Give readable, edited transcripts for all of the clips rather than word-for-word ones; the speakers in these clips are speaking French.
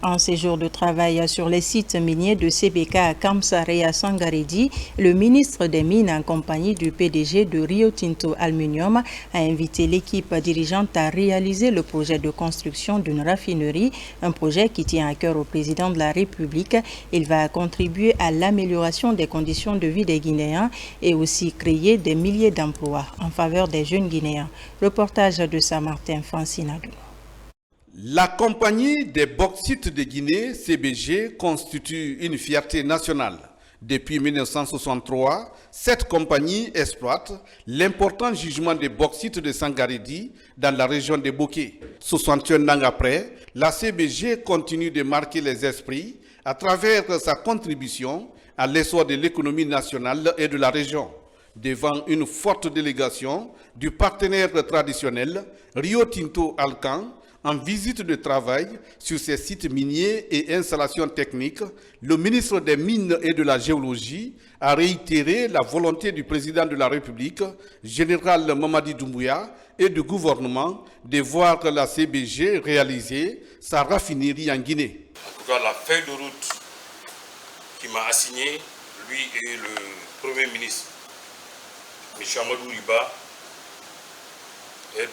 En séjour de travail sur les sites miniers de CBK à Kamsare et à Sangaredi, le ministre des Mines en compagnie du PDG de Rio Tinto Aluminium a invité l'équipe dirigeante à réaliser le projet de construction d'une raffinerie, un projet qui tient à cœur au président de la République. Il va contribuer à l'amélioration des conditions de vie des Guinéens et aussi créer des milliers d'emplois en faveur des jeunes Guinéens. Reportage de Saint-Martin Fancinadou. La compagnie des bauxites de Guinée, CBG, constitue une fierté nationale. Depuis 1963, cette compagnie exploite l'important gisement de bauxite de Sangaredi dans la région de Bokeh. 61 ans après, la CBG continue de marquer les esprits à travers sa contribution à l'essor de l'économie nationale et de la région, devant une forte délégation du partenaire traditionnel Rio Tinto Alcan. En visite de travail sur ces sites miniers et installations techniques, le ministre des Mines et de la Géologie a réitéré la volonté du président de la République, général Mamadi Doumbouya, et du gouvernement de voir la CBG réaliser sa raffinerie en Guinée. En tout cas, la feuille de route qui m'a assigné, lui et le Premier ministre, M. Amadou Riba, est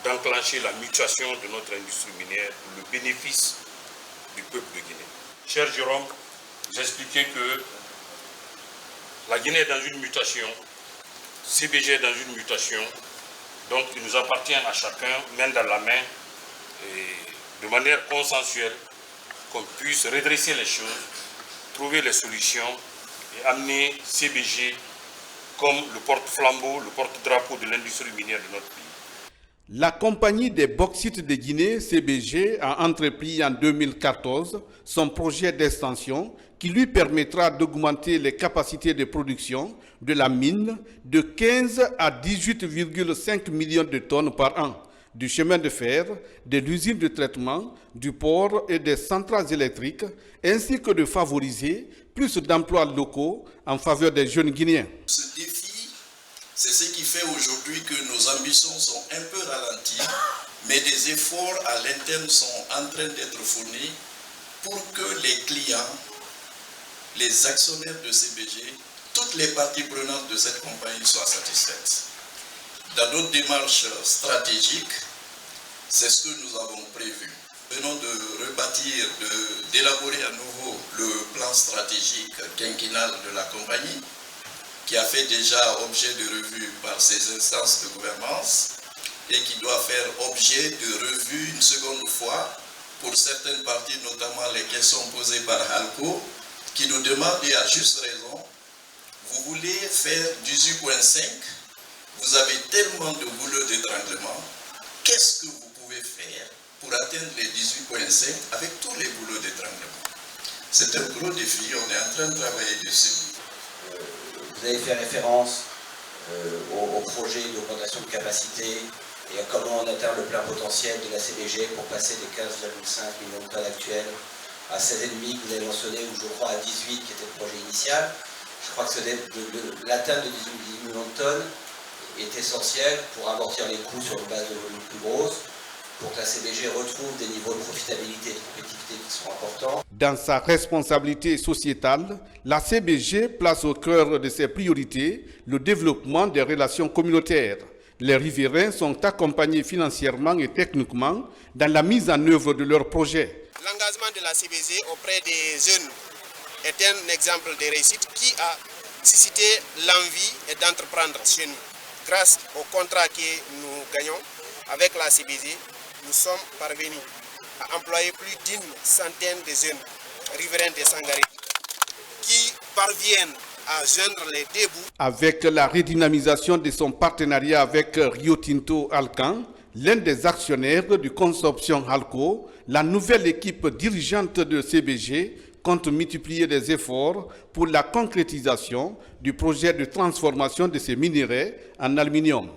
d'enclencher la mutation de notre industrie minière pour le bénéfice du peuple de Guinée. Cher Jérôme, j'expliquais que la Guinée est dans une mutation, CBG est dans une mutation, donc il nous appartient à chacun, main dans la main, et de manière consensuelle, qu'on puisse redresser les choses, trouver les solutions et amener CBG comme le porte-flambeau, le porte-drapeau de l'industrie minière de notre pays. La compagnie des bauxites de Guinée, CBG, a entrepris en 2014 son projet d'extension qui lui permettra d'augmenter les capacités de production de la mine de 15 à 18,5 millions de tonnes par an, du chemin de fer, de l'usine de traitement, du port et des centrales électriques, ainsi que de favoriser plus d'emplois locaux en faveur des jeunes Guinéens. Ce défi, c'est ce qui fait aujourd'hui que nos ambitions sont un peu ralenties, mais des efforts à l'interne sont en train d'être fournis pour que les clients, les actionnaires de CBG, toutes les parties prenantes de cette compagnie soient satisfaites. Dans notre démarche stratégique, c'est ce que nous avons prévu. Nous venons de rebâtir, d'élaborer à nouveau le plan stratégique quinquennal de la compagnie, qui a fait déjà objet de revue par ces instances de gouvernance et qui doit faire objet de revue une seconde fois pour certaines parties, notamment les questions posées par Halco, qui nous demande, et à juste raison, vous voulez faire 18,5, vous avez tellement de boulots d'étranglement, qu'est-ce que vous pouvez faire pour atteindre les 18,5 avec tous les boulots d'étranglement? C'est un gros défi, on est en train de travailler dessus. Vous avez fait référence au projet d'augmentation de capacité et à comment on atteint le plein potentiel de la CBG pour passer des 15,5 millions de tonnes actuelles à 16,5 que vous avez mentionné, ou je crois à 18 qui était le projet initial. Je crois que l'atteinte de 18 millions de tonnes est essentielle pour amortir les coûts sur une base de volume plus grosse, pour que la CBG retrouve des niveaux de profitabilité et de compétitivité qui sont importants. Dans sa responsabilité sociétale, la CBG place au cœur de ses priorités le développement des relations communautaires. Les riverains sont accompagnés financièrement et techniquement dans la mise en œuvre de leurs projets. L'engagement de la CBG auprès des jeunes est un exemple de réussite qui a suscité l'envie d'entreprendre chez nous. Grâce au contrat que nous gagnons avec la CBG, nous sommes parvenus à employer plus d'une centaine de jeunes riverains de Sangaredi qui parviennent à joindre les deux bouts. Avec la redynamisation de son partenariat avec Rio Tinto Alcan, l'un des actionnaires du consortium Halco, la nouvelle équipe dirigeante de CBG compte multiplier des efforts pour la concrétisation du projet de transformation de ces minerais en aluminium.